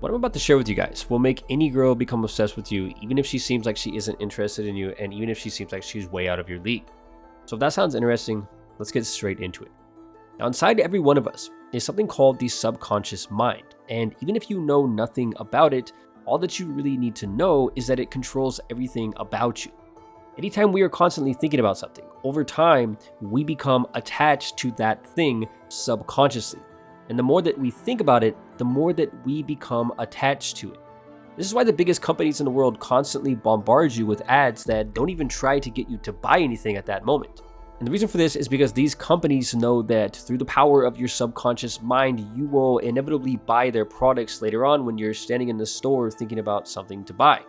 What I'm about to share with you guys will make any girl become obsessed with you, even if she seems like she isn't interested in you, and even if she seems like she's way out of your league. So if that sounds interesting, let's get straight into it. Now, inside every one of us is something called the subconscious mind. And even if you know nothing about it, all that you really need to know is that it controls everything about you. Anytime we are constantly thinking about something, over time, we become attached to that thing subconsciously. And the more that we think about it, the more that we become attached to it. This is why the biggest companies in the world constantly bombard you with ads that don't even try to get you to buy anything at that moment. And the reason for this is because these companies know that through the power of your subconscious mind, you will inevitably buy their products later on when you're standing in the store thinking about something to buy.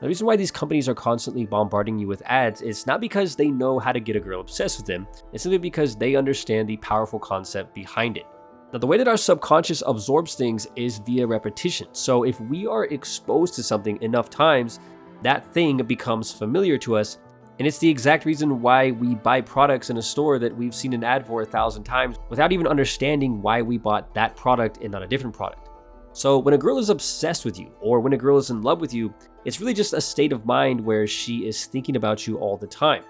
The reason why these companies are constantly bombarding you with ads is not because they know how to get a girl obsessed with them, it's simply because they understand the powerful concept behind it. Now, the way that our subconscious absorbs things is via repetition. So if we are exposed to something enough times, that thing becomes familiar to us. And it's the exact reason why we buy products in a store that we've seen an ad for 1,000 times without even understanding why we bought that product and not a different product. So when a girl is obsessed with you, or when a girl is in love with you, it's really just a state of mind where she is thinking about you all the time.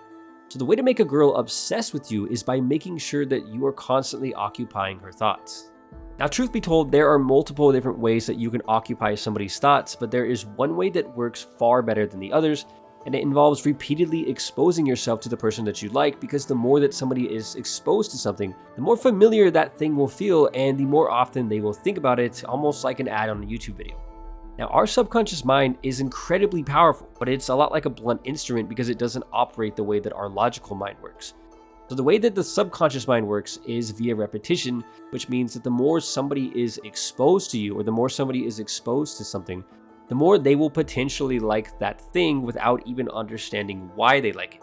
So the way to make a girl obsessed with you is by making sure that you are constantly occupying her thoughts. Now, truth be told, there are multiple different ways that you can occupy somebody's thoughts, but there is one way that works far better than the others, and it involves repeatedly exposing yourself to the person that you like, because the more that somebody is exposed to something, the more familiar that thing will feel, and the more often they will think about it, almost like an ad on a YouTube video. Now, our subconscious mind is incredibly powerful, but it's a lot like a blunt instrument because it doesn't operate the way that our logical mind works. So the way that the subconscious mind works is via repetition, which means that the more somebody is exposed to you, or the more somebody is exposed to something, the more they will potentially like that thing without even understanding why they like it.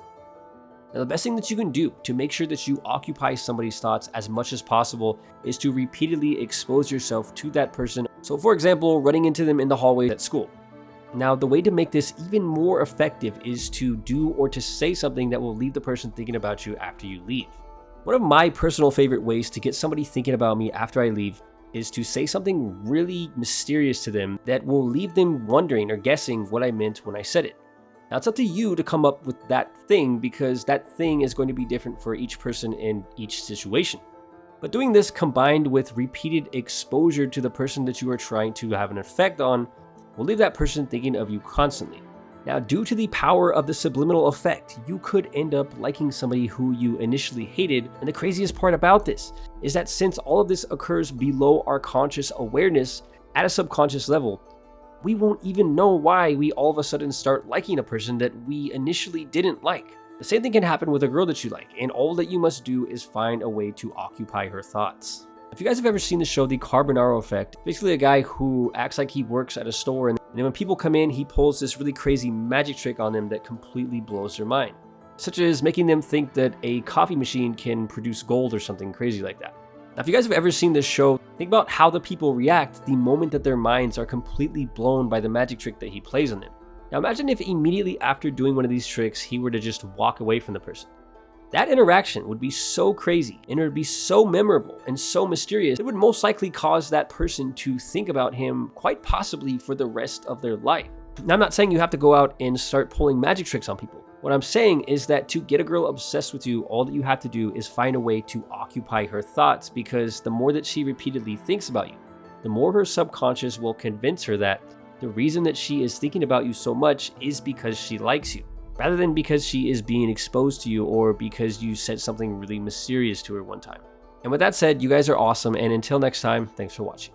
Now, the best thing that you can do to make sure that you occupy somebody's thoughts as much as possible is to repeatedly expose yourself to that person. So for example, running into them in the hallway at school. Now, the way to make this even more effective is to do or to say something that will leave the person thinking about you after you leave. One of my personal favorite ways to get somebody thinking about me after I leave is to say something really mysterious to them that will leave them wondering or guessing what I meant when I said it. Now, it's up to you to come up with that thing because that thing is going to be different for each person in each situation. But doing this combined with repeated exposure to the person that you are trying to have an effect on will leave that person thinking of you constantly. Now, due to the power of the subliminal effect, you could end up liking somebody who you initially hated. And the craziest part about this is that since all of this occurs below our conscious awareness at a subconscious level, we won't even know why we all of a sudden start liking a person that we initially didn't like. The same thing can happen with a girl that you like, and all that you must do is find a way to occupy her thoughts. If you guys have ever seen the show The Carbonaro Effect, basically a guy who acts like he works at a store, and then when people come in, he pulls this really crazy magic trick on them that completely blows their mind, such as making them think that a coffee machine can produce gold or something crazy like that. Now, if you guys have ever seen this show, think about how the people react the moment that their minds are completely blown by the magic trick that he plays on them. Now, imagine if immediately after doing one of these tricks, he were to just walk away from the person. That interaction would be so crazy, and it would be so memorable and so mysterious, it would most likely cause that person to think about him quite possibly for the rest of their life. Now, I'm not saying you have to go out and start pulling magic tricks on people. What I'm saying is that to get a girl obsessed with you, all that you have to do is find a way to occupy her thoughts, because the more that she repeatedly thinks about you, the more her subconscious will convince her that the reason that she is thinking about you so much is because she likes you, rather than because she is being exposed to you or because you said something really mysterious to her one time. And with that said, you guys are awesome, and until next time, thanks for watching.